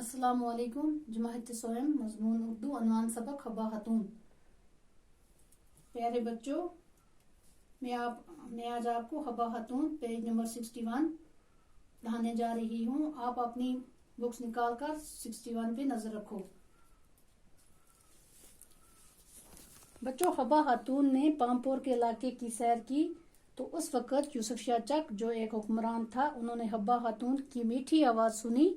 अस्सलाम वालेकुम। जमात सोहम मजमून उर्दू अनवान सबक हब्बा खातून। प्यारे बच्चों, मैं आज आपको हब्बा खातून पेज नंबर 61 पढ़ाने जा रही हूँ। आप अपनी बुक्स निकाल कर 61 पे नजर रखो। बच्चों, हब्बा खातून ने पामपोर के इलाके की सैर की तो उस वक़्त यूसुफ शाह चक जो एक हुक्मरान था, उन्होंने हब्बा खातून की मीठी आवाज़ सुनी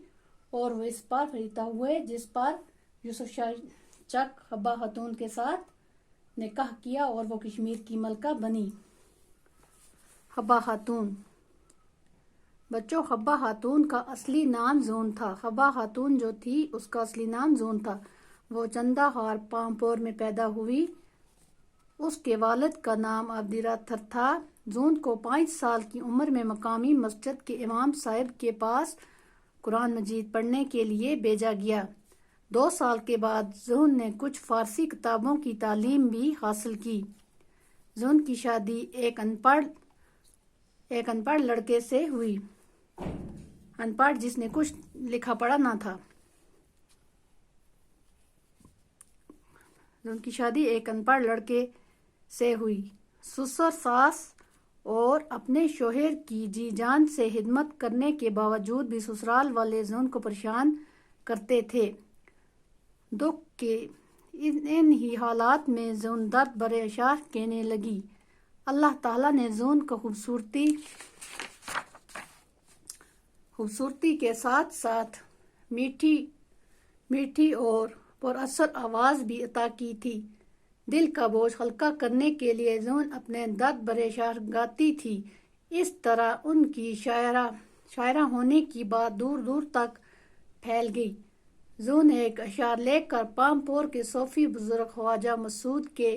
और वो इस पर फरीता हुए, जिस पर यूसुफ शाह चक हब्बा खातून के साथ निकाह किया और वो कश्मीर की मलका बनी। हब्बा खातून। बच्चों, हब्बा खातून का असली नाम जून था। हब्बा खातून जो थी उसका असली नाम जून था। वो चंदाहार पामपोर में पैदा हुई। उसके वालिद का नाम अब्दीराथर था। जून को 5 साल की उम्र में मकामी मस्जिद के इमाम साहब के पास कुरान मजीद पढ़ने के लिए भेजा गया। 2 साल के बाद जून ने कुछ फारसी किताबों की तालीम भी हासिल की। जून की शादी एक अनपढ़ लड़के से हुई। अनपढ़ जिसने कुछ लिखा पढ़ा ना था। जून की शादी एक अनपढ़ लड़के से हुई। ससुर सास और अपने शोहर की जी जान से खिदमत करने के बावजूद भी ससुराल वाले जून को परेशान करते थे। दुख के इन ही हालात में जून दर्द भरे अशार कहने लगी। अल्लाह ताला ने जून को खूबसूरती के साथ साथ मीठी और पुरअसर आवाज़ भी अता की थी। दिल का बोझ हल्का करने के लिए जून अपने दर्द भरे अशार गाती थी। इस तरह उनकी शायरा होने की बात दूर दूर तक फैल गई। जून एक अशार लेकर पामपोर के सूफी बुजुर्ग ख्वाजा मसूद के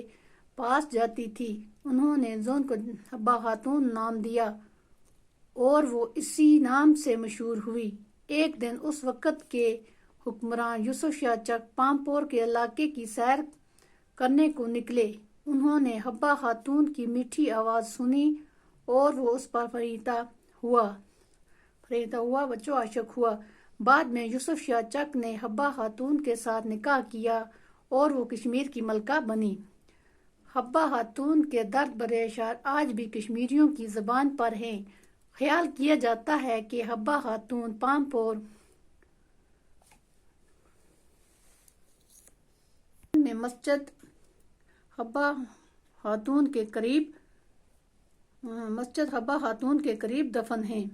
पास जाती थी। उन्होंने जून को हब्बा खातून नाम दिया और वो इसी नाम से मशहूर हुई। एक दिन उस वक़्त के हुक्मरान यूसुफ शाह चक पामपोर के इलाके की सैर करने को निकले। उन्होंने हब्बा खातून की मीठी आवाज़ सुनी और वो उस पर फरीदा हुआ बच्चों आशिक हुआ। बाद में यूसुफ शाह चक ने हब्बा खातून के साथ निकाह किया और वो कश्मीर की मलका बनी। हब्बा खातून के दर्द भरे अशार आज भी कश्मीरियों की ज़बान पर हैं। ख्याल किया जाता है कि हब्बा खातून पामपोर में मस्जिद हब्बा खातून के करीब दफन है।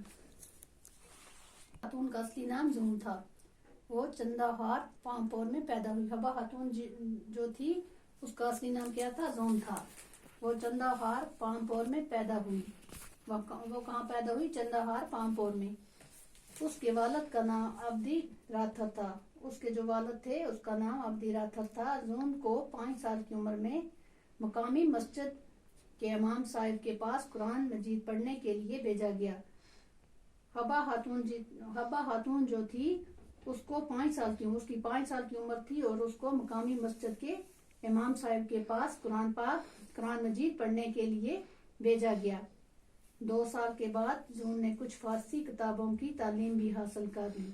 खातून का असली नाम जून था। वो चंदाहार पामपोर में पैदा हुई। हब्बा खातून जो थी उसका असली नाम क्या था? जून था। वो चंदाहार पामपोर में पैदा हुई। वो कहाँ पैदा हुई? चंदाहार पामपोर में। उसके वालिद का नाम अब्दी राथर था। उसके जो वालिद थे उसका नाम अब्दी राथर था। जून को 5 साल की उम्र में मकामी मस्जिद के इमाम साहब के पास कुरान मजीद पढ़ने के लिए भेजा गया। हब्बा खातून जो थी उसकी 5 साल की उम्र थी और उसको मकामी मस्जिद के इमाम साहब के पास कुरान मजीद पढ़ने के लिए भेजा गया। 2 साल के बाद जून ने कुछ फारसी किताबों की तालीम भी हासिल कर ली।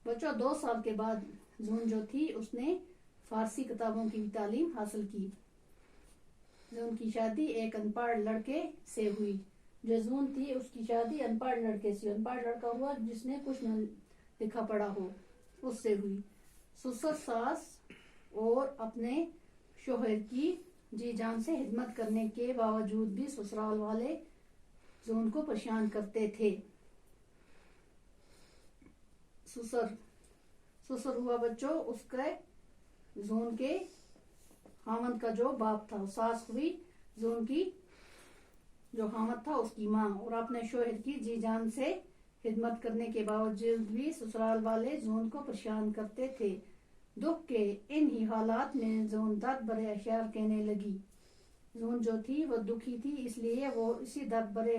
बच्चों, 2 साल के बाद जून जो थी उसने फारसी किताबों की तालीम हासिल की। जून की शादी एक अनपढ़ लड़के से हुई। जो जून थी उसकी शादी अनपढ़ लड़के से, अनपढ़ लड़का हुआ जिसने कुछ न लिखा पढ़ा हो, उससे हुई। ससुर सास और अपने शोहर की जी जान से खिदमत करने के बावजूद भी ससुराल वाले जून को परेशान करते थे। ससुर हुआ बच्चों उसके जून के हामद का जो बाप था। सास हुई जून की जो हामद था उसकी माँ। और अपने शोहर की जी जान से खिदमत करने के बावजूद भी ससुराल वाले जून को परेशान करते थे। दुख के इन ही हालात में जून दर्द भरे अशार कहने लगी। जून जो थी वो दुखी थी, इसलिए वो इसी दर्द भरे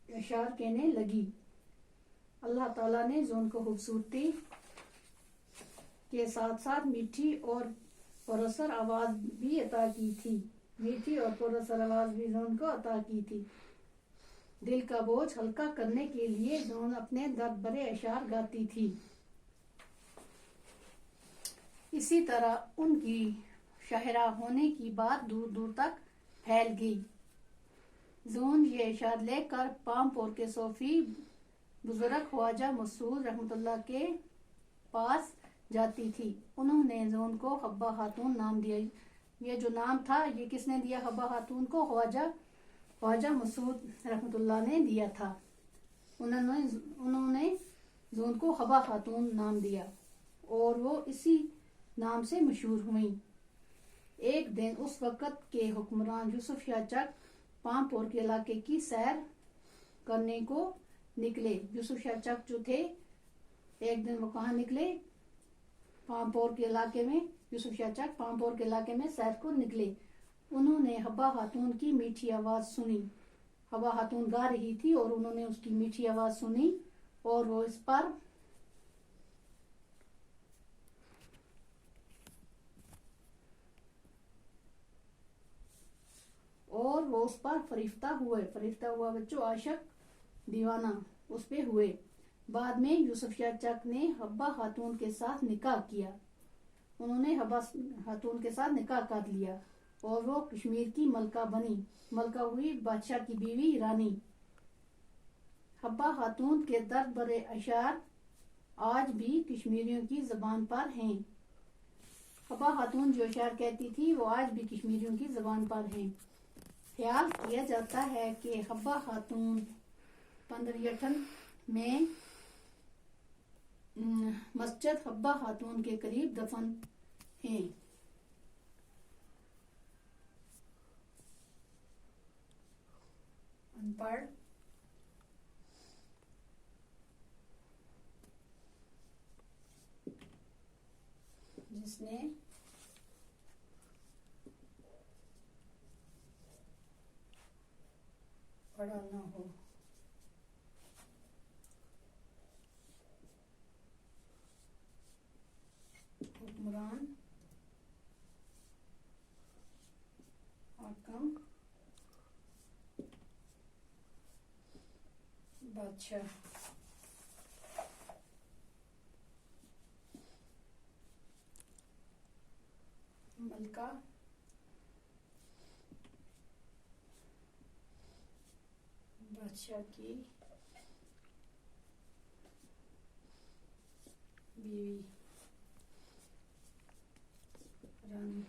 अशार कहने लगी। अल्लाह ताला ने जून को खूबसूरती के साथ साथ मीठी और पुरअसर आवाज़ भी अता की थी। मीठी और पुरअसर आवाज़ भी जून को अता की थी। दिल का बोझ हल्का करने के लिए जून अपने दर्द भरे अशार गाती थी। इसी तरह उनकी शाहरा होने की बात दूर दूर तक फैल गई। जून ये इशाद लेकर पामपोर के सूफी बुजुर्ग ख्वाजा मसूद रहमतुल्लाह के पास जाती थी। उन्होंने जून को हब्बा खातून नाम दिया। ये जो नाम था ये किसने दिया हब्बा खातून को? ख्वाजा मसूद रहमतुल्लाह ने दिया था। उन्होंने जून को हब्बा खातून नाम दिया और वो इसी नाम से मशहूर हुई। एक दिन उस वक़्त के हुक्मरान यूसुफ शाह चक पामपोर के इलाके की सैर करने को निकले। यूसुफ शाह चक जो थे एक दिन वो कहाँ निकले? पामपोर के इलाके में। यूसुफ शाह चक पामपोर के इलाके में सैर को निकले। उन्होंने हब्बा खातून की मीठी आवाज़ सुनी। हब्बा खातून गा रही थी और उन्होंने उसकी मीठी आवाज़ सुनी और वो उस पर फरिश्ता हुआ बच्चों, आशिक दीवाना उस पे हुए। बाद में यूसुफ शाह चक ने हब्बा खातून के साथ निकाह किया। उन्होंने हब्बा खातून के साथ निकाह कर लिया और वो कश्मीर की मलका बनी। मलका हुई बादशाह की बीवी, रानी। हब्बा खातून के दर्द भरे अशार आज भी कश्मीरियों की जबान पर हैं। हब्बा खातून जो अशार कहती थी वो आज भी कश्मीरियों की जबान पर हैं। ख्याल किया जाता है कि हब्बा खातून पंदरियठन में मस्जिद हब्बा खातून के करीब दफन हैं। अनपढ़ जिसने पढ़ा ना हो। हुक्मरान, हाकिम, बादशाह, मलका, बादशाह की बीवी, रानी।